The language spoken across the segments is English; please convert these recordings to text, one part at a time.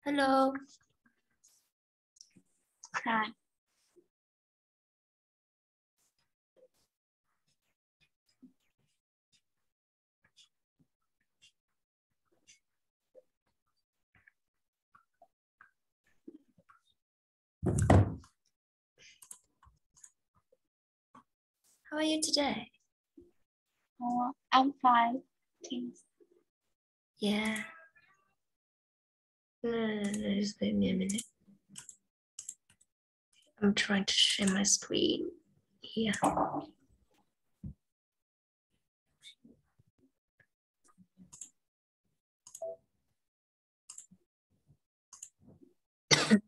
Hello. Hi. How are you today? Oh, I'm fine. Thanks. Yeah. Just wait me a minute. I'm trying to share my screen here. Can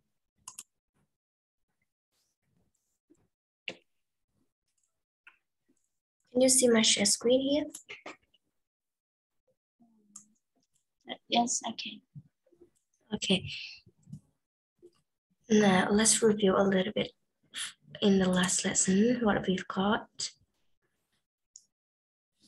you see my share screen here? Yes, I can. Okay. Now let's review a little bit in the last lesson what we've got.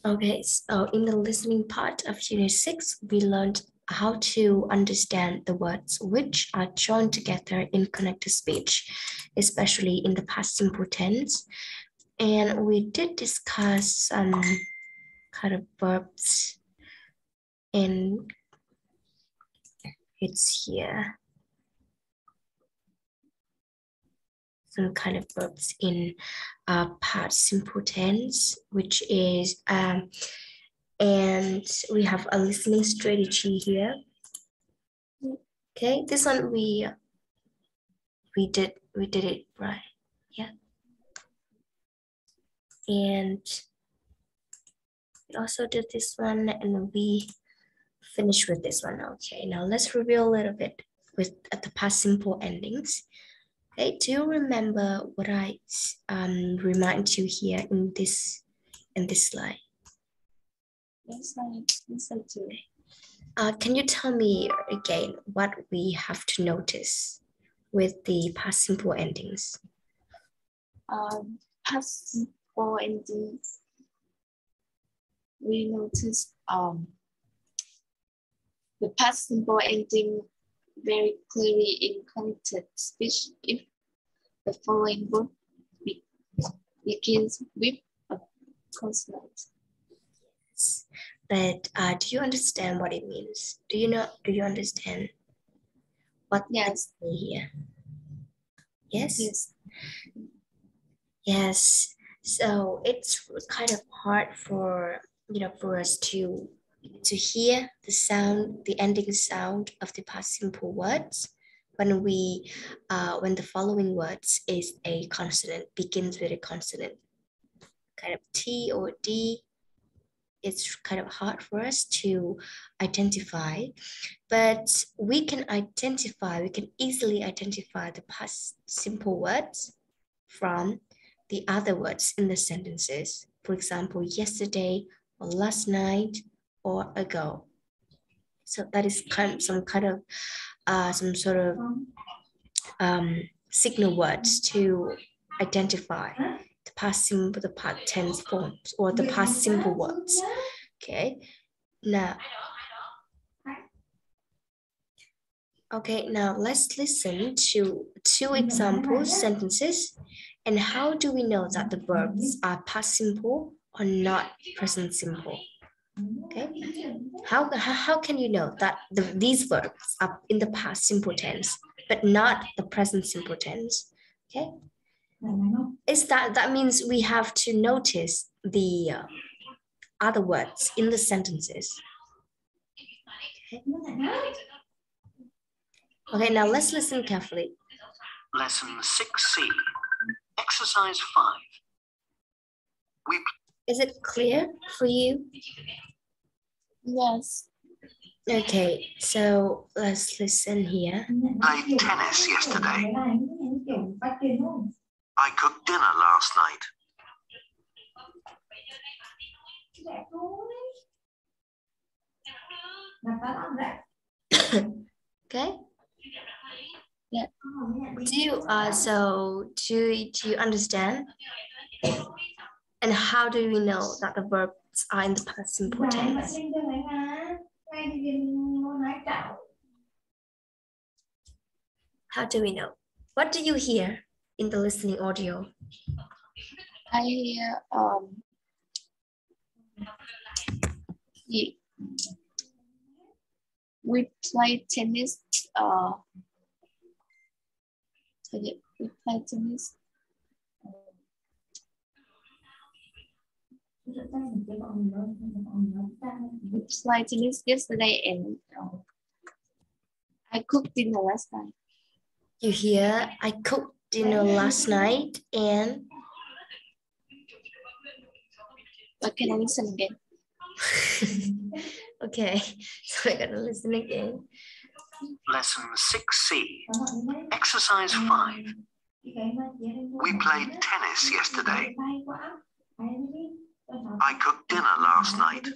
Okay, so in the listening part of Unit 6, we learned how to understand the words which are joined together in connected speech, especially in the past simple tense. And we did discuss some kind of verbs, and it's here. Some kind of verbs in past simple tense, which is and we have a listening strategy here. Okay, this one we did it right, yeah. And we also did this one, and we finished with this one. Okay, now let's review a little bit with the past simple endings. Okay, do you remember what I remind you here in this slide? Yes, I do. Can you tell me again what we have to notice with the past simple endings? Past simple endings. We notice the past simple ending very clearly in connected speech if the following word begins with a consonant. Yes. But do you understand what it means? Do you understand what Yes. Here? Yes? Yes. Yes. So it's kind of hard for us to hear the sound, the ending sound of the past simple words when the following words is a consonant, begins with a consonant, kind of T or D. It's kind of hard for us to identify, but we can easily identify the past simple words from the other words in the sentences. For example, yesterday or last night or ago. So that is some sort of signal words to identify the past tense forms or the past simple words. Okay, now let's listen to two example sentences. And how do we know that the verbs are past simple or not present simple? Okay, how can you know that these verbs are in the past simple tense but not the present simple tense? Okay, that means we have to notice the other words in the sentences. Okay, now let's listen carefully. Lesson 6C, exercise 5. Is it clear for you? Yes. Okay, so let's listen here. Played tennis yesterday. I cooked dinner last night. Okay. Yeah. Do you understand? And how do we know that the verbs are in the past simple tense? How do we know? What do you hear in the listening audio? I hear we play tennis. We play tennis. We played tennis yesterday and I cooked dinner last night. You hear, I cooked dinner last night and... But can I listen again? Okay, so we're gonna listen again. Lesson 6C, Exercise 5. We played tennis yesterday. I cooked dinner last night.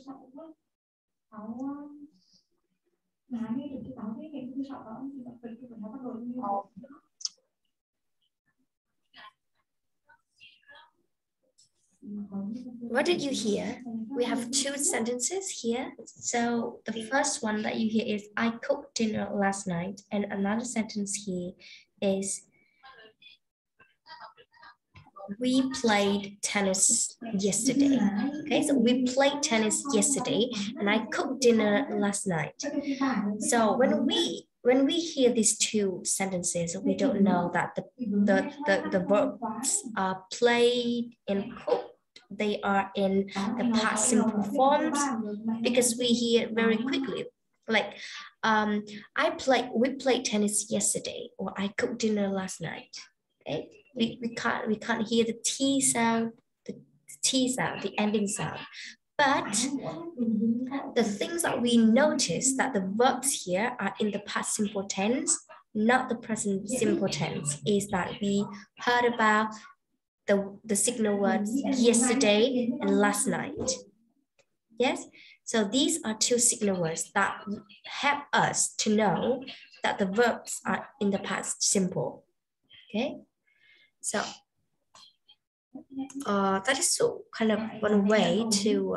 What did you hear? We have two sentences here. So the first one that you hear is I cooked dinner last night, and another sentence here is we played tennis yesterday. Okay, so we played tennis yesterday and I cooked dinner last night. So when we hear these two sentences, we don't know that the verbs are played and cooked. They are in the past simple forms because we hear very quickly. Like we played tennis yesterday, or I cooked dinner last night. Okay, we can't hear the T sound, the ending sound. But the things that we notice that the verbs here are in the past simple tense, not the present simple tense, is that we heard about the signal words yesterday and last night. Yes, so these are two signal words that help us to know that the verbs are in the past simple. Okay, so that is so kind of one way to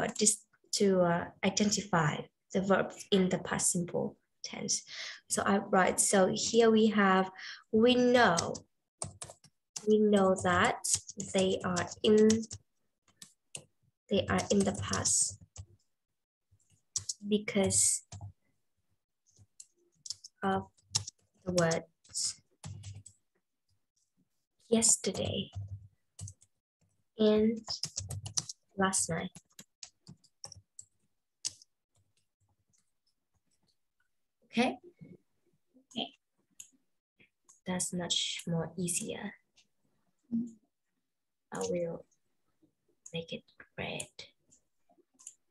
identify the verbs in the past simple tense. So I write. So here we have we know that they are in the past because of the words yesterday and last night. Okay? Okay. That's much more easier. I will make it red.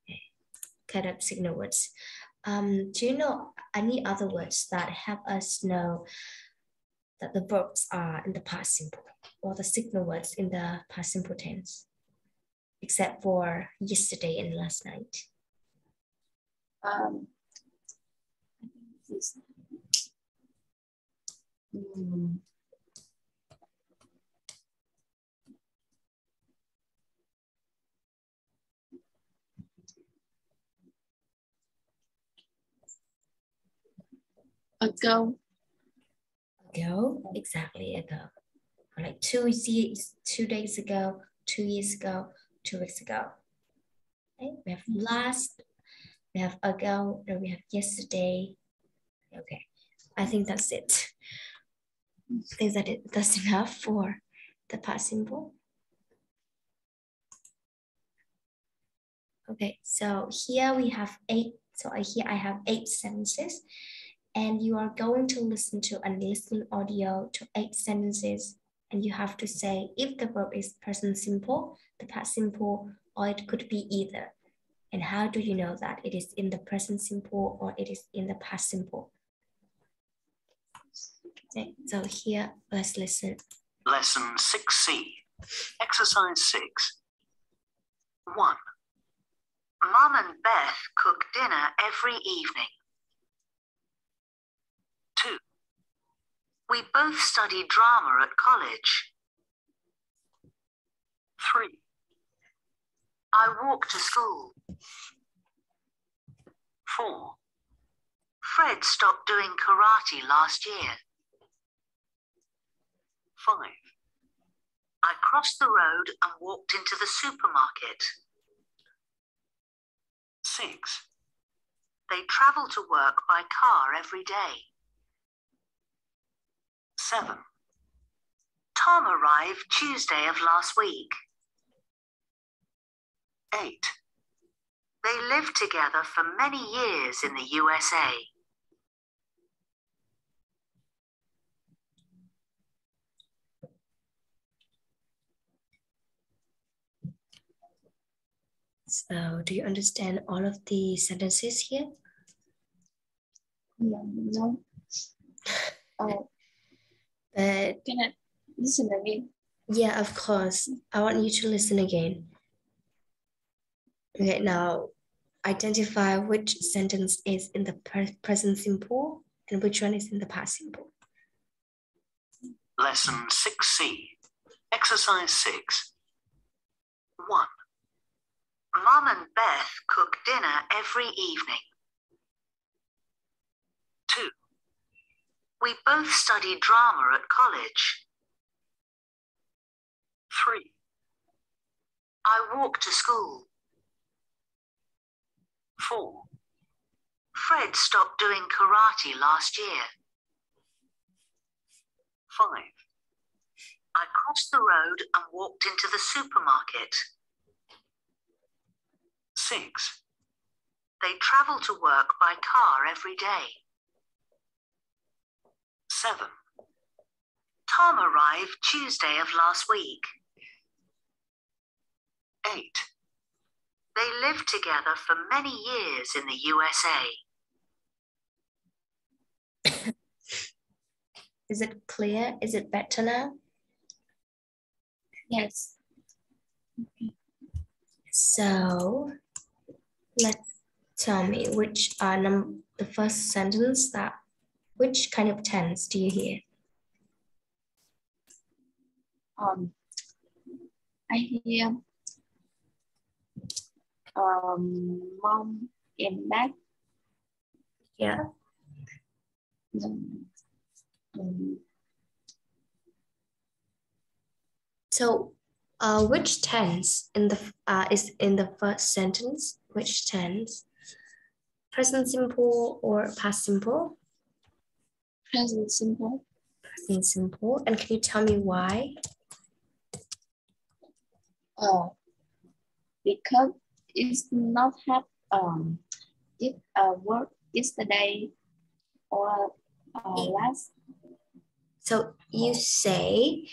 Okay. Cut up signal words. Do you know any other words that help us know that the verbs are in the past simple, or the signal words in the past simple tense, except for yesterday and last night? Ago, exactly ago. Like 2 days ago, 2 years ago, 2 weeks ago. Okay, we have last, we have ago, and we have yesterday. Okay, I think that's it. I think that's enough for the past simple. Okay, so here we have 8. So here I have 8 sentences, and you are going to listen to a listening audio to 8 sentences, and you have to say if the verb is present simple, the past simple, or it could be either. And how do you know that it is in the present simple or it is in the past simple? Okay, so here, let's listen. Lesson 6C, Exercise 6. 1. Mum and Beth cook dinner every evening. 2. We both study drama at college. 3. I walk to school. 4. Fred stopped doing karate last year. 5. I crossed the road and walked into the supermarket. 6. They travel to work by car every day. 7. Tom arrived Tuesday of last week. 8. They lived together for many years in the USA. So, do you understand all of the sentences here? No. Oh, But can I listen again? yeah, of course. I want you to listen again. Okay, now identify which sentence is in the present simple and which one is in the past simple. Lesson 6C. Exercise 6. 1. Mum and Beth cook dinner every evening. 2. We both study drama at college. 3. I walk to school. 4. Fred stopped doing karate last year. 5. I crossed the road and walked into the supermarket. 6. They travel to work by car every day. 7. Tom arrived Tuesday of last week. 8. They lived together for many years in the USA. Is it clear? Is it better now? Yes. So let's tell me which are the first sentence which kind of tense do you hear? I hear mom and dad. Yeah. So which tense is in the first sentence? Which tense? Present simple or past simple? Present simple. Present simple. And can you tell me why? Because it's not have did work yesterday or last. So you say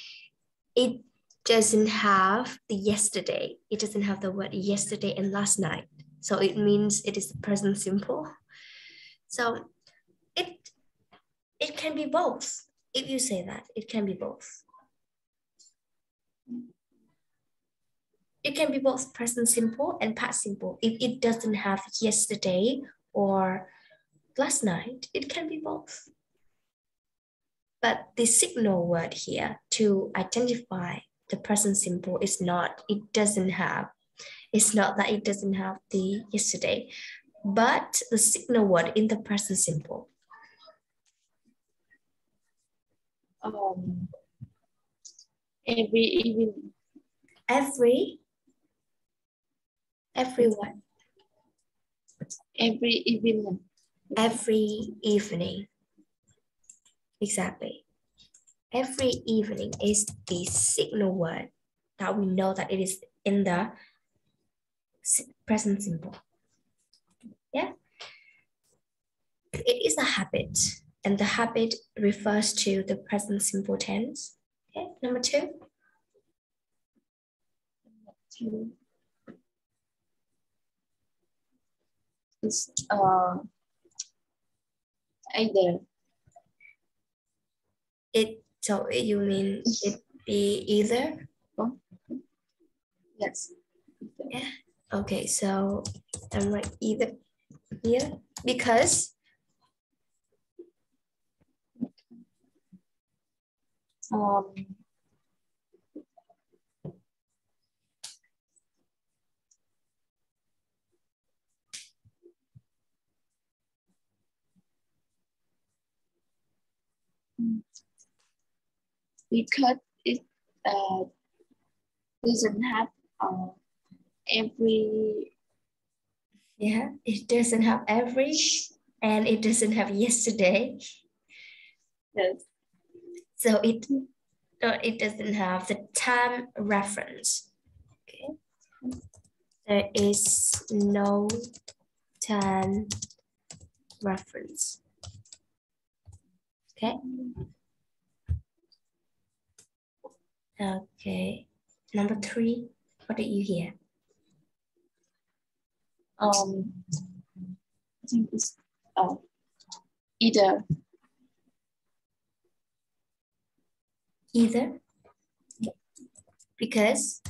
it doesn't have the yesterday. It doesn't have the word yesterday and last night. So it means it is present simple. So it can be both. If you say that, it can be both. It can be both present simple and past simple. If it doesn't have yesterday or last night, it can be both. But the signal word here to identify the present simple is not, it's not that it doesn't have the yesterday, but the signal word in the present simple. Every evening. Every what? Every evening. Every evening. Exactly. Every evening is the signal word that we know that it is in the present simple. Yeah. It is a habit, and the habit refers to the present simple tense. Okay, number 2. It's either. So you mean it be either? Yes. Yeah. Okay, so I'm like either here because because it doesn't have every. Yeah, it doesn't have every, and it doesn't have yesterday. Yes. So it doesn't have the time reference. Okay. There is no time reference. Okay. Okay. Number 3, what did you hear? I think it's either. Either. Because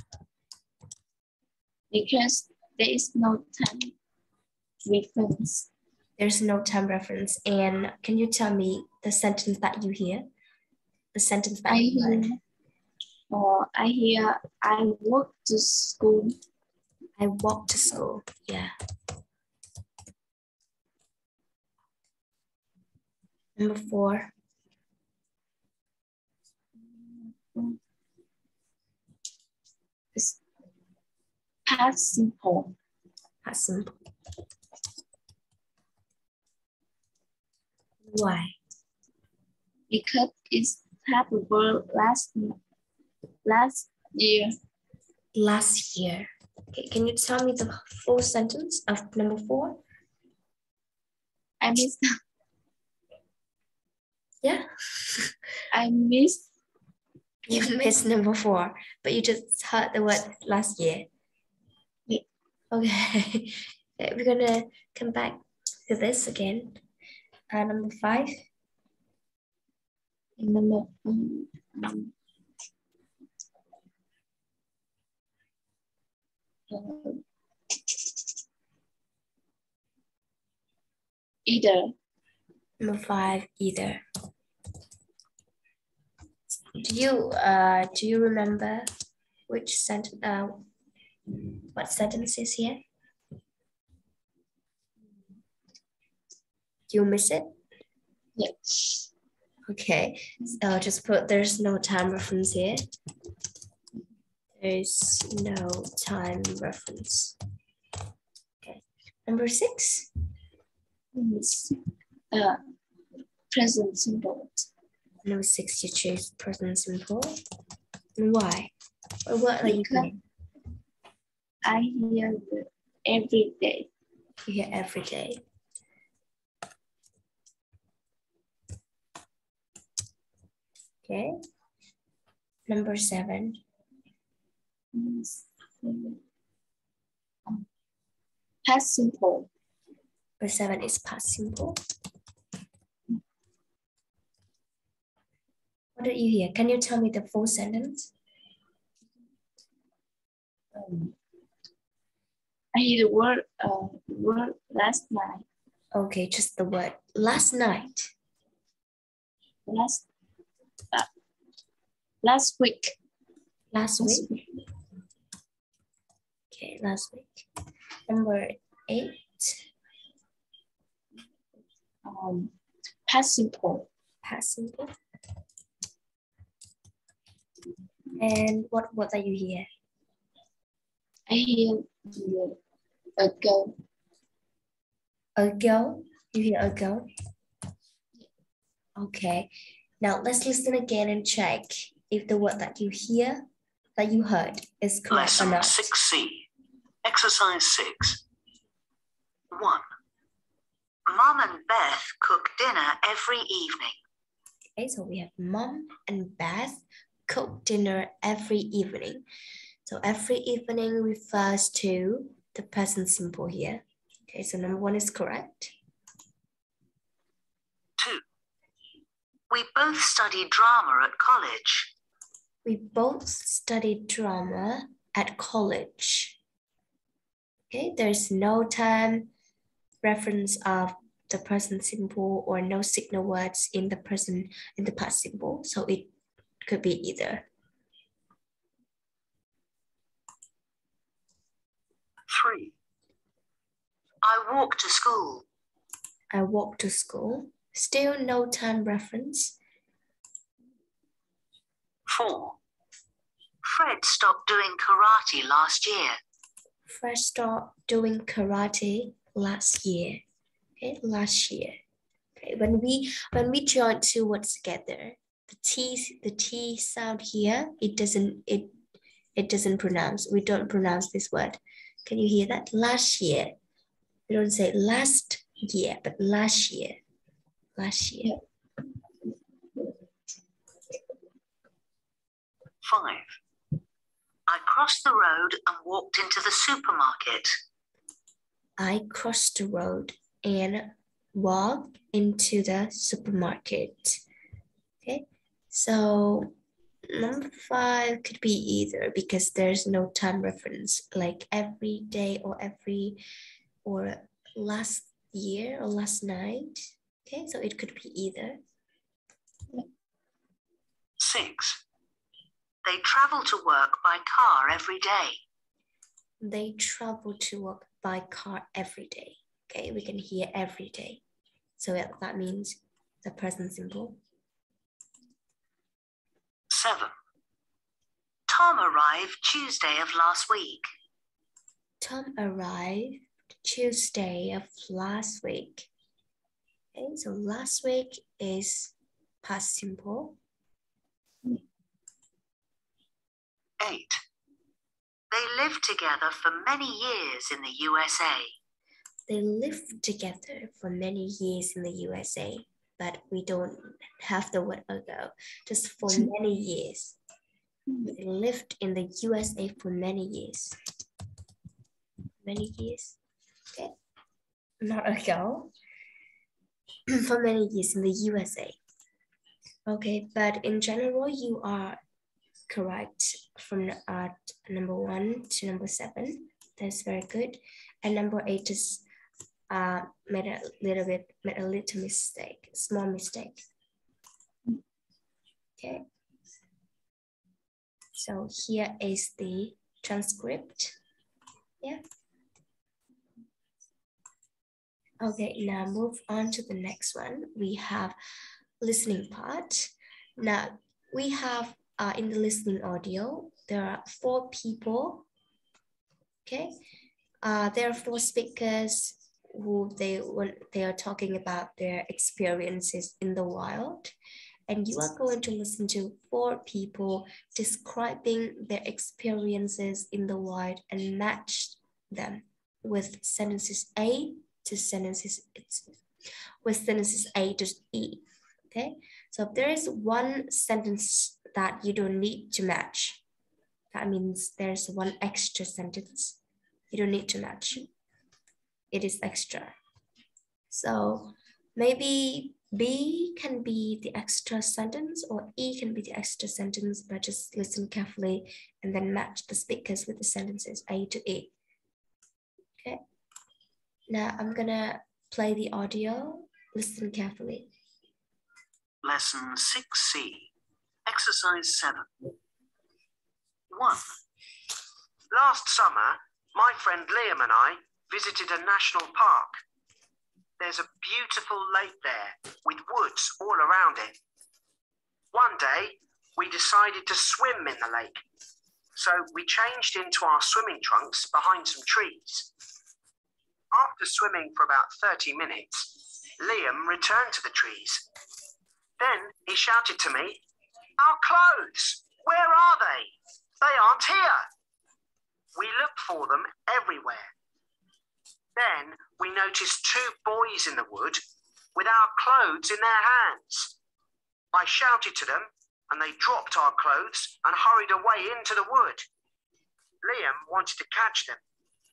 there is no time reference. there's no time reference. And can you tell me the sentence that you hear? The sentence that you heard? I hear I walk to school. I walk to school. Yeah. Number 4. It's past simple. Past simple. Why? Because it's happened last year. Last year. Okay, can you tell me the full sentence of number 4? I missed. Yeah. I missed. You missed number 4, but you just heard the word last year. Yeah. Okay. We're gonna come back to this again. Number 5. Number either. Number 5, either. Do you remember which sentence? What sentence is here? Do you miss it? Yes. Okay, so just put there's no time reference here. There's no time reference. Okay, number 6. Present simple. Number 6, you choose present simple. And why? Or what are you doing? I hear every day. You hear every day. Okay. Number 7. Past simple. Number 7 is past simple. What did you hear? Can you tell me the full sentence? I hear the word last night. Okay, just the word last night. Last week. Last week. Okay, last week. Number 8. Past simple. Past simple. And what are you hear? I hear ago. Ago? You hear ago? Okay. Now let's listen again and check if the word that you hear, that you heard, is correct or Lesson not. 6C. Exercise 6. 1. Mom and Beth cook dinner every evening. Okay, so we have Mom and Beth cook dinner every evening. So every evening refers to the present simple here. Okay, so number 1 is correct. 2. We both study drama at college. We both studied drama at college. Okay, there's no time reference of the present simple or no signal words in the past simple. So it could be either. 3. I walk to school. I walk to school. Still no time reference. 4. Fred stopped doing karate last year. Fred stopped doing karate last year. Okay, last year. Okay, when we join two words together, the T sound here, it doesn't pronounce. We don't pronounce this word. Can you hear that? Last year. We don't say last year, but last year. Last year. 5. I crossed the road and walked into the supermarket. I crossed the road and walked into the supermarket. Okay, so number 5 could be either because there's no time reference, like every day or last year or last night. Okay, so it could be either. 6. They travel to work by car every day. They travel to work by car every day. Okay, we can hear every day. So that means the present simple. 7. Tom arrived Tuesday of last week. Tom arrived Tuesday of last week. Okay, so last week is past simple. 8. They lived together for many years in the USA. They lived together for many years in the USA, but we don't have the word ago, just for many years. They lived in the USA for many years. Many years, okay, not ago. For many years in the USA. Okay, but in general, you are correct from number 1 to number 7. That's very good. And number 8 is made a little mistake, small mistake. Okay. So here is the transcript. Yeah. Okay, now move on to the next one. We have listening part. Now we have in the listening audio, there are 4 people. Okay, there are 4 speakers who they are talking about their experiences in the wild, and you are going to listen to 4 people describing their experiences in the wild and match them with sentences A to sentences A to E. Okay, so if there is one sentence that you don't need to match, that means there's one extra sentence you don't need to match. It is extra. So maybe B can be the extra sentence or E can be the extra sentence, but just listen carefully and then match the speakers with the sentences A to E. Okay. Now I'm gonna play the audio. Listen carefully. Lesson 6C, Exercise 7. 1. Last summer, my friend Liam and I visited a national park. There's a beautiful lake there with woods all around it. One day, we decided to swim in the lake. So we changed into our swimming trunks behind some trees. After swimming for about 30 minutes, Liam returned to the trees. Then he shouted to me, "Our clothes, where are they? They aren't here." We looked for them everywhere. Then we noticed 2 boys in the wood with our clothes in their hands. I shouted to them and they dropped our clothes and hurried away into the wood. Liam wanted to catch them,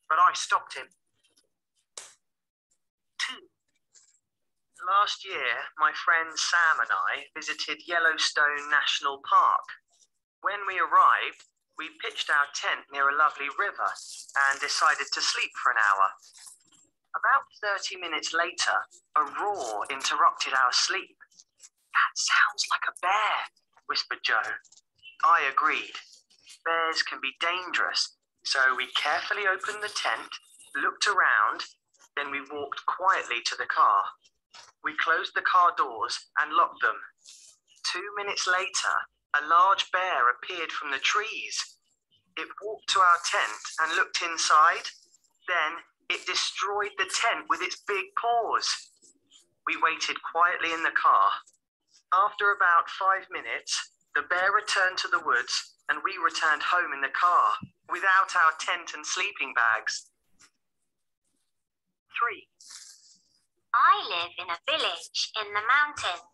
but I stopped him. 2. Last year, my friend Sam and I visited Yellowstone National Park. When we arrived, we pitched our tent near a lovely river and decided to sleep for an hour. About 30 minutes later, a roar interrupted our sleep. "That sounds like a bear," whispered Joe. I agreed. Bears can be dangerous, so we carefully opened the tent, looked around, then we walked quietly to the car. We closed the car doors and locked them. 2 minutes later, A large bear appeared from the trees. It walked to our tent and looked inside. Then it destroyed the tent with its big paws. We waited quietly in the car. After about 5 minutes, the bear returned to the woods and we returned home in the car without our tent and sleeping bags. 3. I live in a village in the mountains.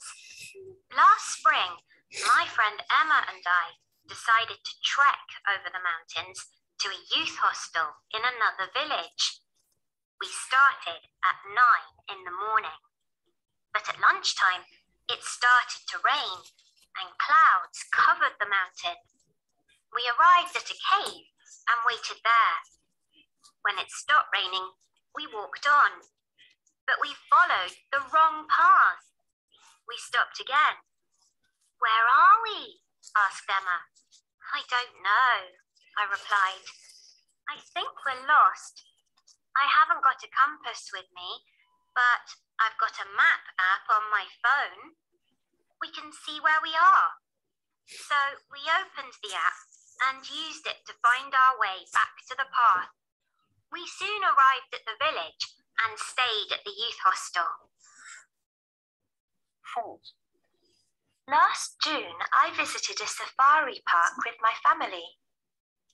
Last spring, my friend Emma and I decided to trek over the mountains to a youth hostel in another village. We started at 9 in the morning, but at lunchtime it started to rain and clouds covered the mountain. We arrived at a cave and waited there. When it stopped raining, we walked on, but we followed the wrong path. We stopped again. Where are we? Asked Emma. I don't know, I replied. I think we're lost. I haven't got a compass with me, but I've got a map app on my phone. We can see where we are. So we opened the app and used it to find our way back to the path. We soon arrived at the village and stayed at the youth hostel. 4. Last June, I visited a safari park with my family.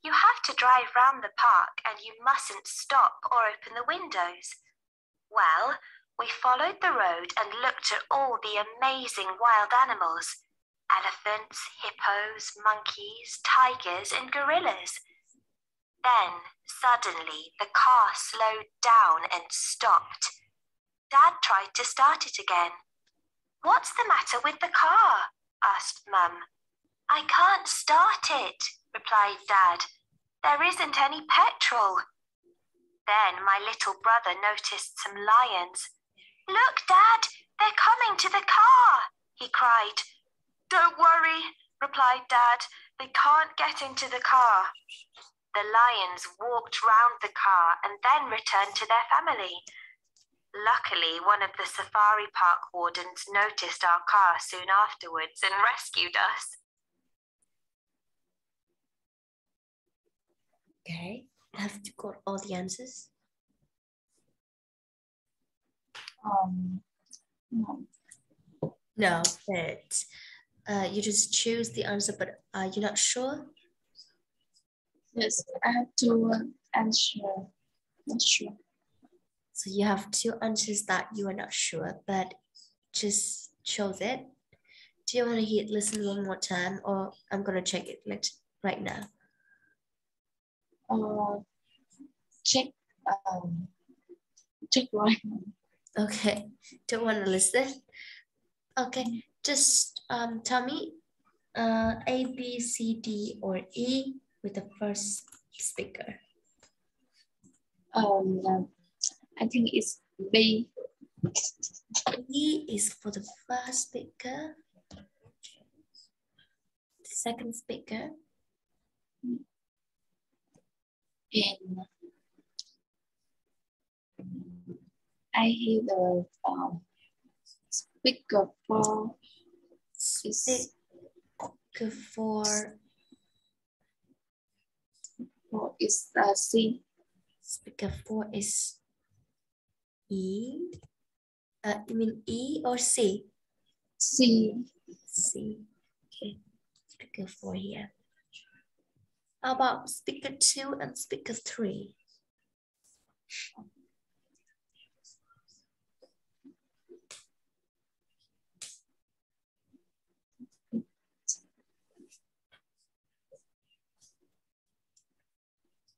You have to drive round the park and you mustn't stop or open the windows. Well, we followed the road and looked at all the amazing wild animals: elephants, hippos, monkeys, tigers, and gorillas. Then, suddenly, the car slowed down and stopped. Dad tried to start it again. What's the matter with the car? Asked Mum. I can't start it, replied Dad. There isn't any petrol. Then my little brother noticed some lions. Look, Dad, they're coming to the car, he cried. Don't worry, replied Dad. They can't get into the car. The lions walked round the car and then returned to their family. Luckily, one of the safari park wardens noticed our car soon afterwards and rescued us. Okay, have you got all the answers? No. No, but you just choose the answer, but are you not sure? Yes, I have to answer. Not sure. So you have 2 answers that you are not sure, but just chose it. Do you want to listen one more time, or I'm gonna check it right now? Check right now. Okay, don't want to listen. Okay, just tell me A, B, C, D, or E with the first speaker. I think it's B. E is for the first speaker. The second speaker. And I hear the speaker 4 is Speaker 4 is C. Speaker 4 is E. You mean E or C? C. C. Okay. Speaker 4 here. How about speaker 2 and speaker 3?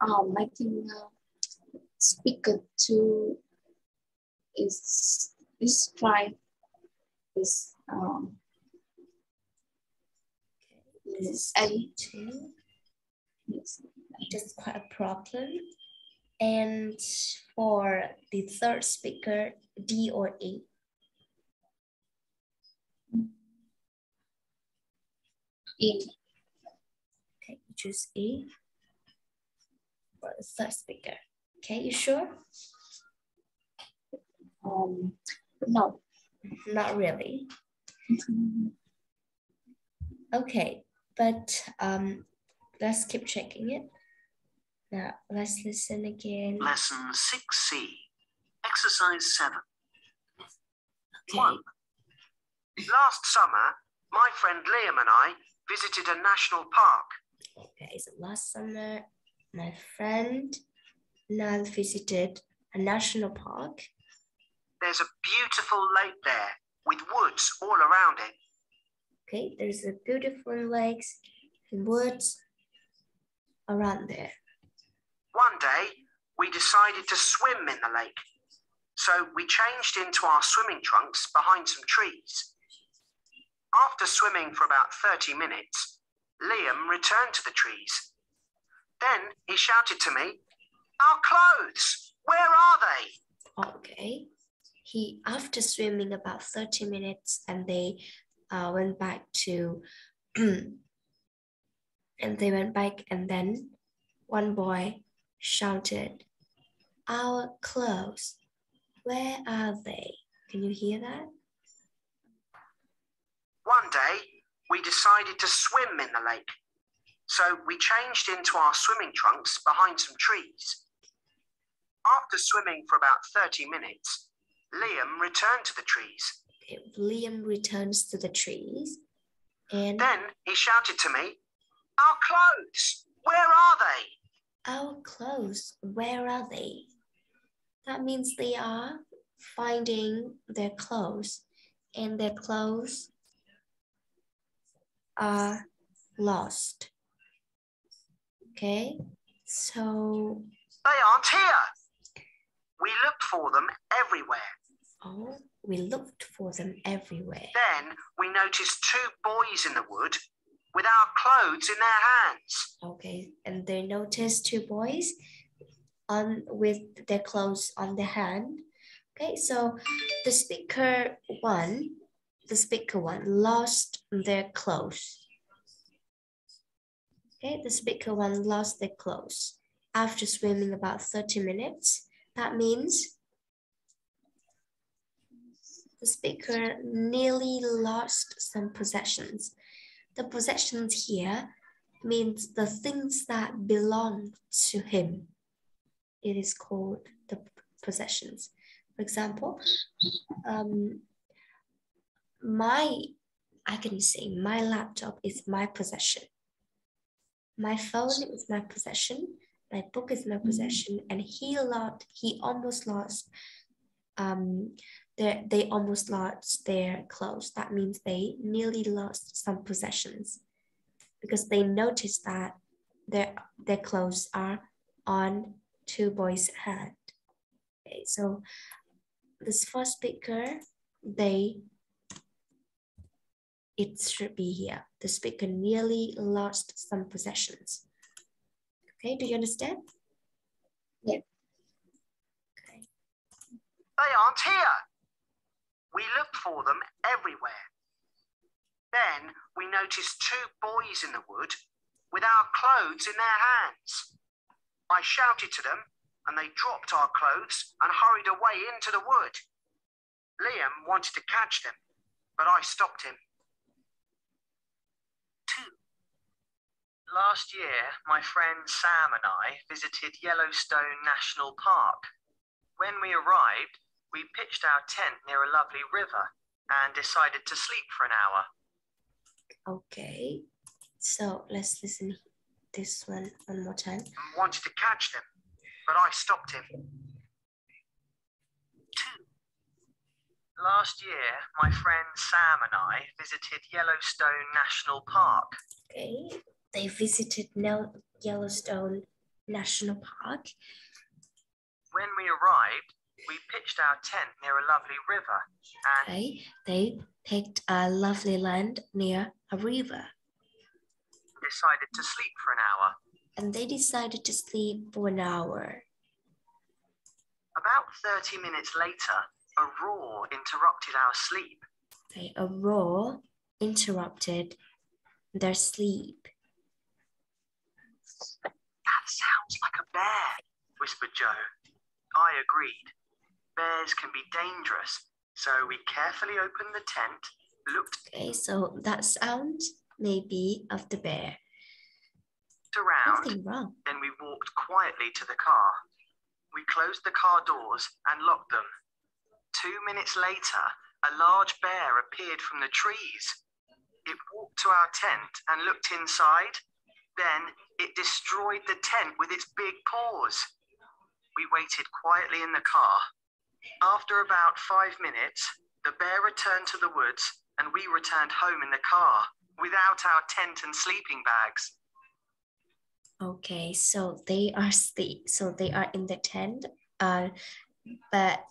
I think speaker 2 is right. Is A. 2. Yes. That's quite a problem. And for the third speaker, D or E? E. Okay, you choose E for the third speaker. Okay, you sure? No. Not really. Okay, but let's keep checking it. Now, let's listen again. Lesson 6C, Exercise 7. Okay. 1. Last summer, my friend Liam and I visited a national park. Okay, so last summer, my friend and I visited a national park. There's a beautiful lake there with woods all around it. Okay, there's a beautiful lakes and woods around there. One day, we decided to swim in the lake. So we changed into our swimming trunks behind some trees. After swimming for about 30 minutes, Liam returned to the trees. Then he shouted to me, "Our clothes, where are they?" Okay. After swimming about 30 minutes and they went back to and then one boy shouted, "Our clothes, where are they?" Can you hear that? One day, we decided to swim in the lake. So we changed into our swimming trunks behind some trees. After swimming for about 30 minutes, Liam returned to the trees. Okay, Liam returns to the trees and Then he shouted to me, "Our clothes, where are they?" "Our clothes, where are they?" That means they are finding their clothes and their clothes are lost. Okay, so "They aren't here. We looked for them everywhere." we looked for them everywhere. Then we noticed two boys in the wood with our clothes in their hands. Okay, and they noticed two boys with their clothes on their hand. Okay, so the speaker one lost their clothes. Okay, the speaker one lost their clothes after swimming about 30 minutes. That means the speaker nearly lost some possessions. The possessions here means the things that belong to him. It is called the possessions. For example, I can say my laptop is my possession. My phone is my possession. My book is my possession, and he almost lost. They almost lost their clothes. That means they nearly lost some possessions because they noticed that their clothes are on two boys' hand. Okay, so this first speaker, it should be here. The speaker nearly lost some possessions. Okay, do you understand? Yeah. Okay. "They aren't here. We looked for them everywhere." Then we noticed two boys in the wood with our clothes in their hands. I shouted to them and they dropped our clothes and hurried away into the wood. Liam wanted to catch them, but I stopped him. 2. Last year, my friend Sam and I visited Yellowstone National Park. When we arrived, we pitched our tent near a lovely river and decided to sleep for an hour. Okay, so let's listen this one more time. And wanted to catch them, but I stopped him. 2. Last year, my friend Sam and I visited Yellowstone National Park. Okay, they visited Yellowstone National Park. When we arrived, we pitched our tent near a lovely river and Okay, they picked a lovely land near a river. Decided to sleep for an hour. And they decided to sleep for an hour. About 30 minutes later, a roar interrupted our sleep. Okay, a roar interrupted their sleep. "That sounds like a bear," whispered Joe. I agreed. Bears can be dangerous, so we carefully opened the tent, looked. Okay, so that sound maybe of the bear. Around, Nothing wrong. then we walked quietly to the car. We closed the car doors and locked them. 2 minutes later, a large bear appeared from the trees. It walked to our tent and looked inside. Then it destroyed the tent with its big paws. We waited quietly in the car. After about 5 minutes, the bear returned to the woods and we returned home in the car without our tent and sleeping bags. Okay, so they are in the tent, but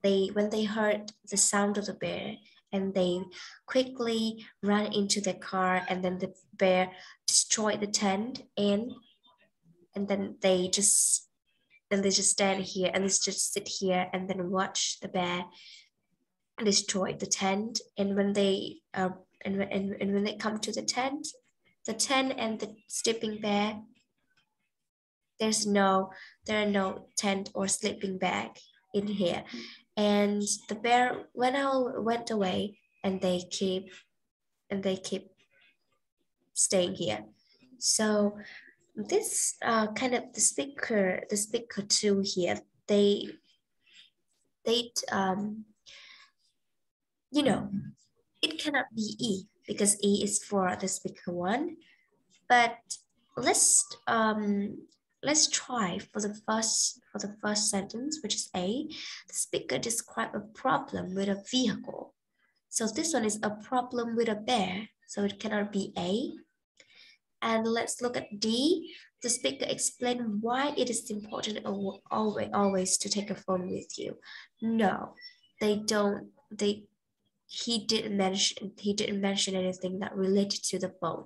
when they heard the sound of the bear, and they quickly ran into the car, and then the bear destroyed the tent, and then they just stand here and they just sit here and then watch the bear destroy the tent. And when they when they come to the tent and the sleeping bear, there are no tent or sleeping bag in here, and the bear went away, and they keep staying here. So this kind of the speaker two here, they you know, it cannot be E because E is for the speaker one, but let's try for the first sentence, which is A. The speaker described a problem with a vehicle. So this one is a problem with a bear, so it cannot be A. And let's look at D. The speaker explained why it is important always to take a phone with you. No, they don't. He didn't mention anything that related to the phone.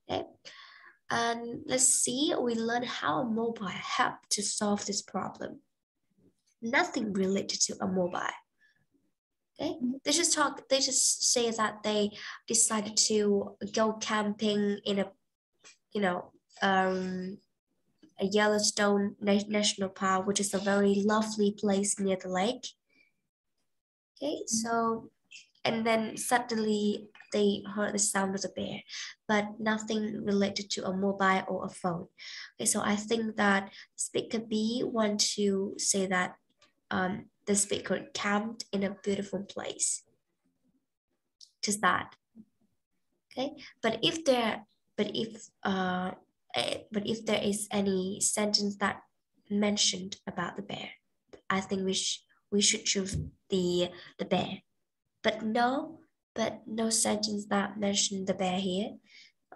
Okay. And let's see, we learn how a mobile helped to solve this problem. Nothing related to a mobile. Okay, they just say that they decided to go camping in a Yellowstone National Park, which is a very lovely place near the lake. Okay, so, and then suddenly they heard the sound of the bear, but nothing related to a mobile or a phone. Okay, so I think that speaker B want to say that the speaker camped in a beautiful place. Just that. Okay, but if there is any sentence that mentioned about the bear, I think we should choose the bear. But no sentence that mentioned the bear here.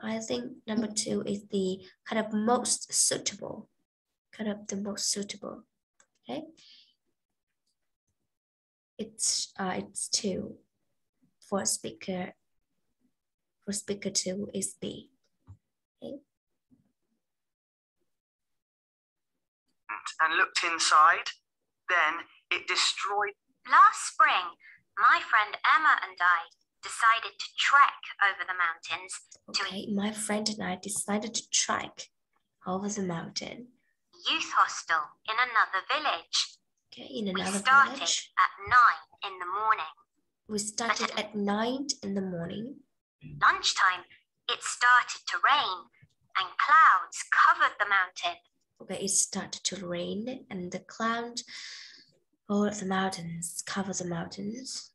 I think number 2 is the kind of most suitable. Okay. It's 2 for speaker. For speaker 2 is B. Okay. And looked inside. Then it destroyed. Last spring, my friend Emma and I decided to trek over the mountains. Okay, my friend and I decided to trek over the mountain. Youth hostel in another village. Okay, in another village. We started village. at 9 in the morning. We started at 9 in the morning. Lunchtime, it started to rain and clouds covered the mountain. Okay, it started to rain and the cloud over the mountains cover the mountains.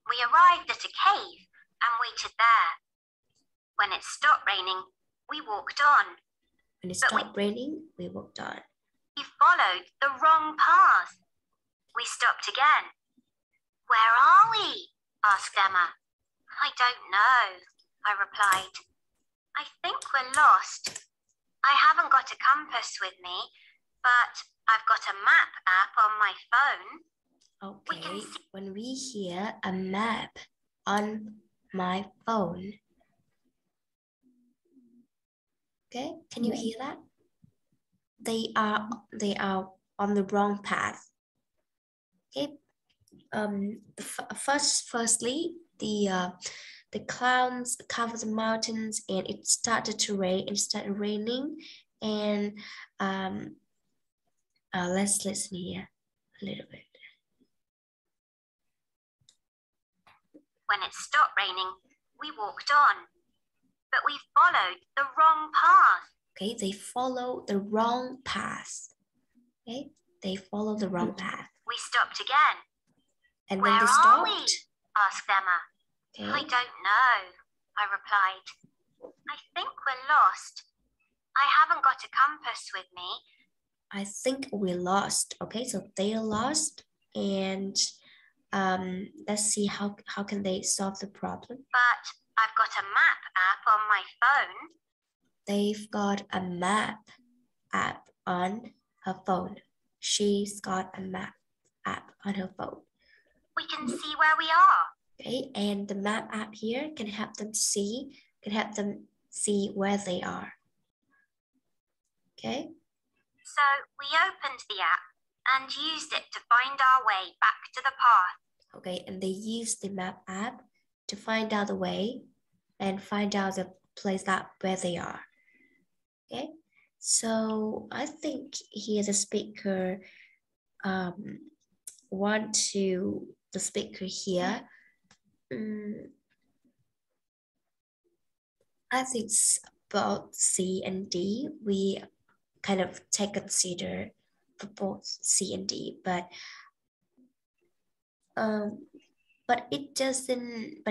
We arrived at a cave and waited there. When it stopped raining, we walked on. When it stopped raining, we walked on. We followed the wrong path. We stopped again. Where are we? Asked Emma. I don't know, I replied. I think we're lost. I haven't got a compass with me, but I've got a map app on my phone. Okay, when we hear a map on my phone. Okay, can you hear that? They are on the wrong path. Okay, firstly, the clouds cover the mountains and it started to rain. It started raining, and let's listen here a little bit. When it stopped raining, we walked on. but we followed the wrong path. Okay, they follow the wrong path. Okay, they follow the wrong path. We stopped again. And Where then they are we? stopped. Asked Emma. Okay. I don't know, I replied. I think we're lost. I haven't got a compass with me. I think we lost. Okay, so they are lost, and let's see how can they solve the problem. But I've got a map app on my phone. They've got a map app on her phone. She's got a map app on her phone. We can see where we are. Okay, and the map app here can help them see where they are. Okay. So we opened the app and used it to find our way back to the path. Okay, and they use the map app to find out the way and find out the place where they are. Okay, so I think here the speaker the speaker here. I think it's about C and D. We kind of consider for both C and D, but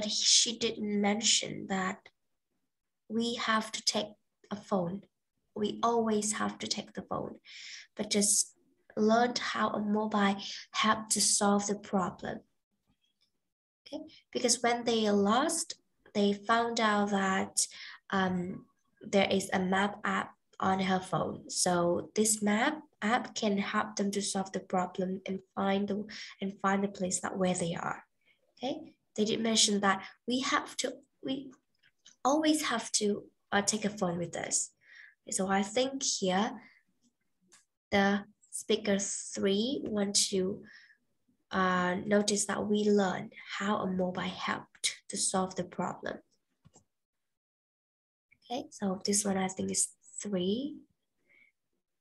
she didn't mention that we have to take a phone. We always have to take the phone, but just learned how a mobile helped to solve the problem. Okay, because when they are lost, they found out that there is a map app on her phone. So this map app can help them to solve the problem and find the place where they are. Okay, they did mention that we always have to take a phone with us. So I think here the speaker 3 want to notice that we learned how a mobile helped to solve the problem. Okay, so this one I think is 3.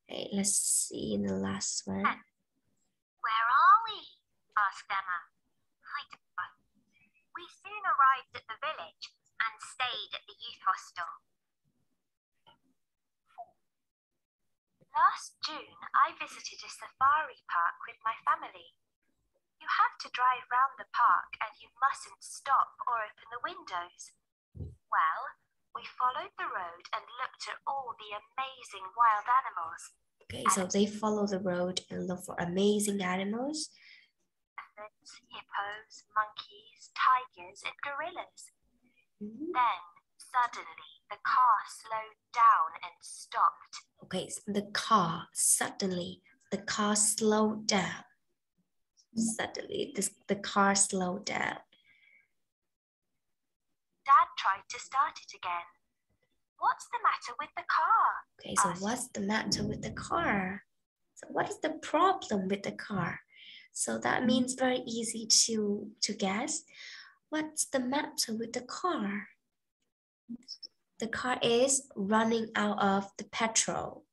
Okay, let's see in the last one. Where are we? Asked Emma. I don't know. We soon arrived at the village and stayed at the youth hostel. Last June, I visited a safari park with my family. You have to drive round the park and you mustn't stop or open the windows. Well, we followed the road and looked at all the amazing wild animals. Okay, so they follow the road and look for amazing animals. Elephants, hippos, monkeys, tigers, and gorillas. Then, suddenly, the car slowed down and stopped. Okay, so the car slowed down. Suddenly, the car slowed down. Dad tried to start it again. What's the matter with the car? Okay, so what's the matter with the car? So what is the problem with the car? So that means very easy to guess. What's the matter with the car? The car is running out of the petrol.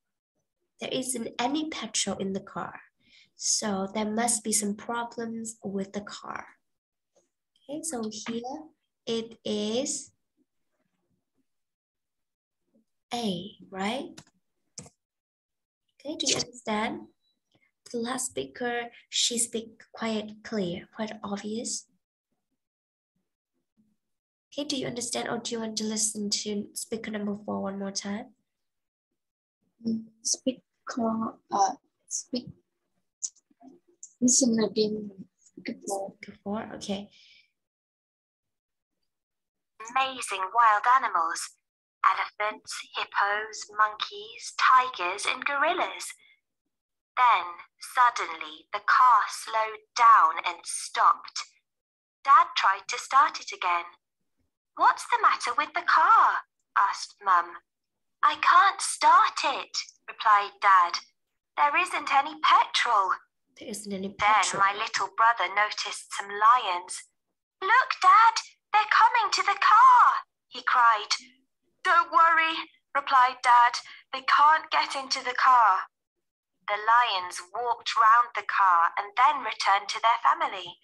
There isn't any petrol in the car. So there must be some problems with the car. Okay, so here it is A, right? Okay, do you understand? The last speaker, she speaks quite clear, quite obvious. Okay, do you understand, or do you want to listen to speaker number 4 one more time? Listen again. Speaker 4, okay. Amazing wild animals. Elephants, hippos, monkeys, tigers, and gorillas. Then, suddenly, the car slowed down and stopped. Dad tried to start it again. What's the matter with the car? Asked Mum. I can't start it, replied Dad. There isn't any petrol. There isn't any petrol. Then my little brother noticed some lions. Look, Dad, they're coming to the car, he cried. Don't worry, replied Dad. They can't get into the car. The lions walked round the car and then returned to their family.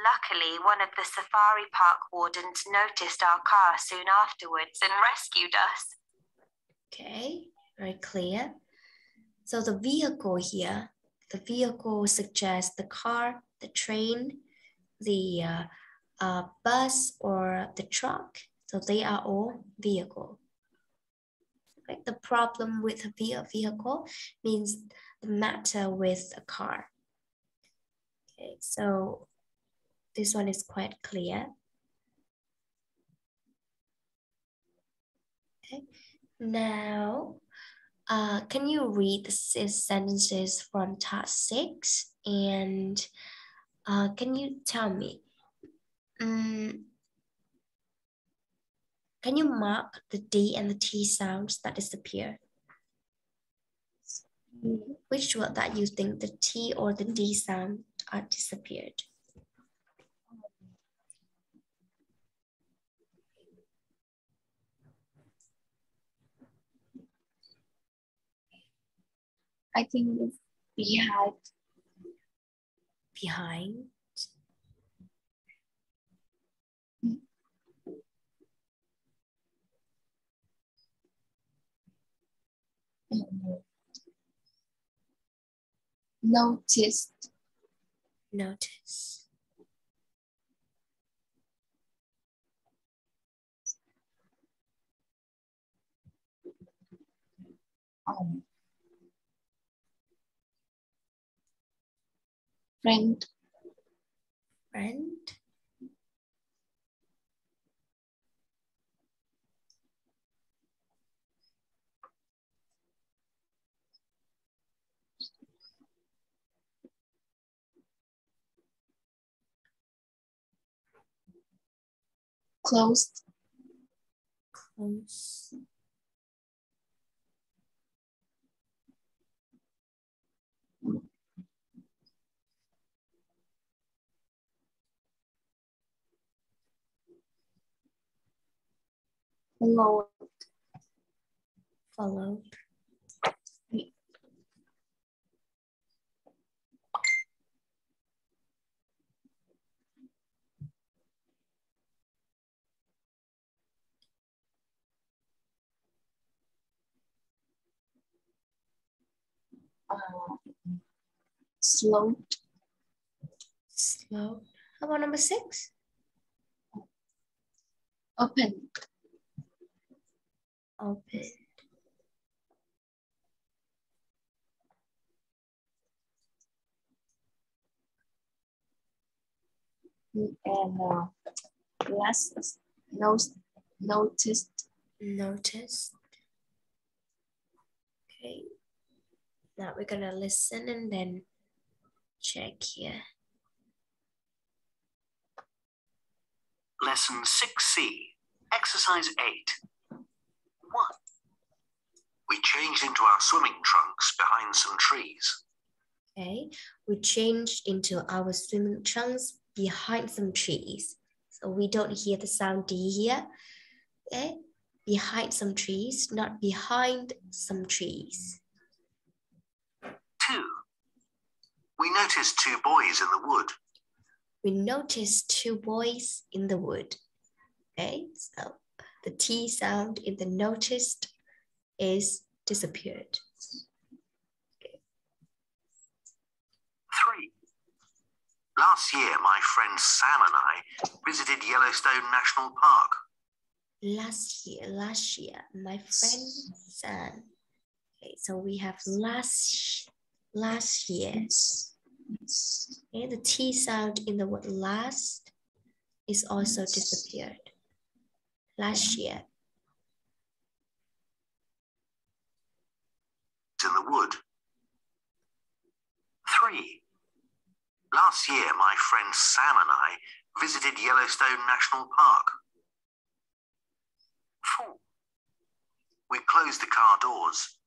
Luckily, one of the safari park wardens noticed our car soon afterwards and rescued us. Okay, very clear. So the vehicle here, the vehicle suggests the car, the train, the bus, or the truck. So they are all vehicle. Okay. The problem with a vehicle means the matter with a car. Okay, so this one is quite clear. Okay, now can you read the sentences from task 6 and can you tell me, can you mark the D and the T sounds that disappear? Which word that you think the T or the D sound are disappeared? I think it's behind. Behind. Noticed. Notice. Friend. Friend. Closed. Close. Followed. Followed. Slow. Slow. How about number 6? Open. Open. And last, noticed. Noticed. Okay. Now we're gonna listen and then check here. Lesson 6C, Exercise 8. 1. We changed into our swimming trunks behind some trees. Okay, we changed into our swimming trunks behind some trees. So we don't hear the sound D here. Okay, behind some trees, not behind some trees. 2. We noticed 2 boys in the wood. We noticed 2 boys in the wood. Okay, so the T sound in the noticed is disappeared. 3. Last year, my friend Sam and I visited Yellowstone National Park. Last year, my friend Sam. Okay, so we have last year. Okay, the T sound in the word last is also disappeared. Last year. In the wood. 3. Last year, my friend Sam and I visited Yellowstone National Park. 4. We closed the car doors.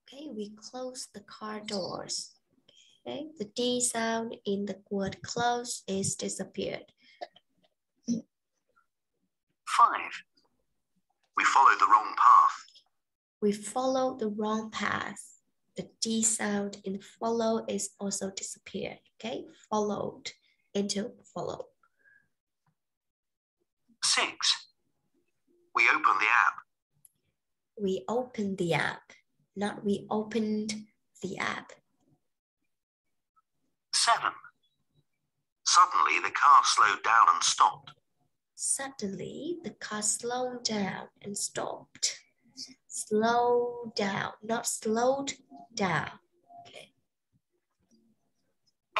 Okay, we closed the car doors. Okay, the D sound in the word close is disappeared. 5. We followed the wrong path. We followed the wrong path. The D sound in follow is also disappeared. Okay, followed into follow. 6. We open the app. We opened the app, not we opened the app. 7. Suddenly the car slowed down and stopped. Suddenly the car slowed down and stopped. Slow down, not slowed down. Okay.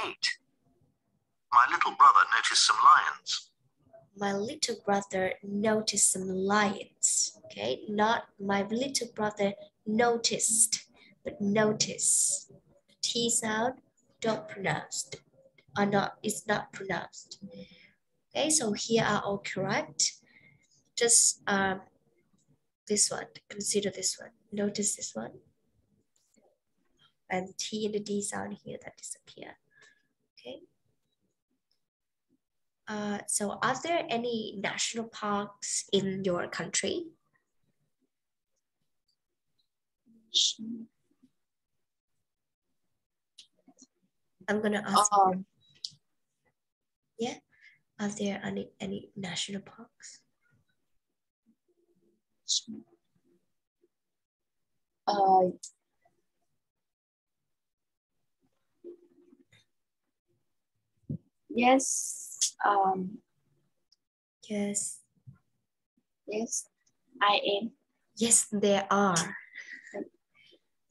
8. My little brother noticed some lions. My little brother noticed some lions. Okay, not my little brother noticed, but notice. The T sound, don't pronounce. It's not pronounced. Okay, so here are all correct. Just this one, consider this one. Notice this one. And the T and the D sound here that disappear. Okay. So are there any national parks in your country? I'm gonna ask you. Yeah. Are there any national parks? Yes. Yes. Yes, I am. Yes, there are.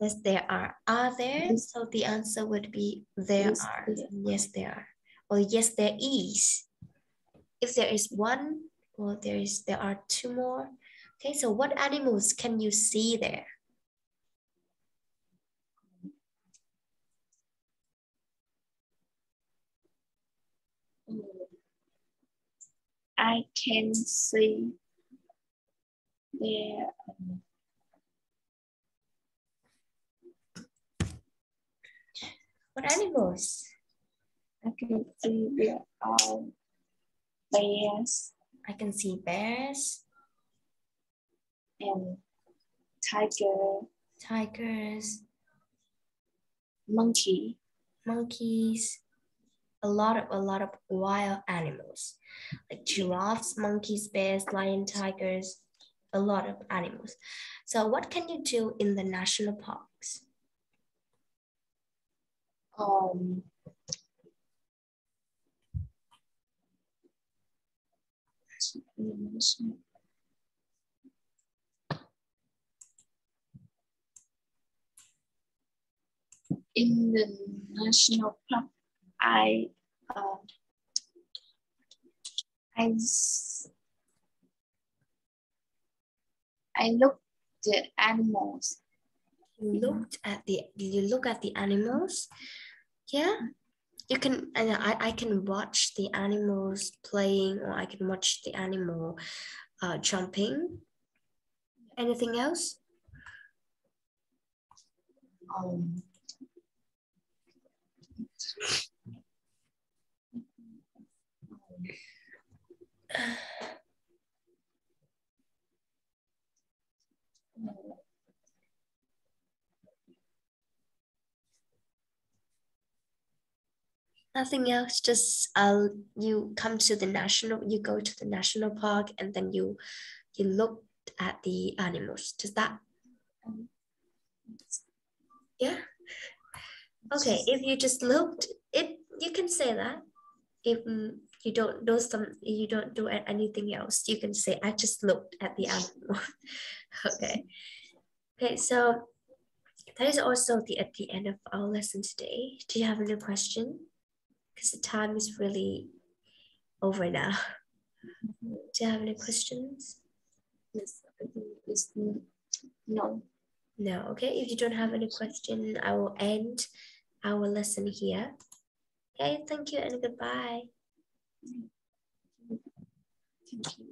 Yes, there are. Are there? Yes. So the answer would be there Yes, are. there Yes, there are. Or yes, there is. If there is one, or there are two more. Okay, so what animals can you see there? I can see there. What animals? I can see there are bears I can see bears, and tiger, tigers, monkey. monkeys, a lot of wild animals like giraffes, monkeys, bears, lion, tigers, a lot of animals. So what can you do in the national parks? In the national park, I look the animals. You look at the animals? Yeah. You can, I can watch the animals playing, or I can watch the animal jumping. Anything else? Nothing else, just you go to the national park, and then you look at the animals. Does that? Yeah. Okay, if you just looked, you can say that. If you don't do anything else, you can say I just looked at the animal. Okay. Okay, so that is also at the end of our lesson today. Do you have any question? Because the time is really over now. Do you have any questions? Yes, no. No, okay. If you don't have any question, I will end our lesson here. Okay, thank you and goodbye. Thank you.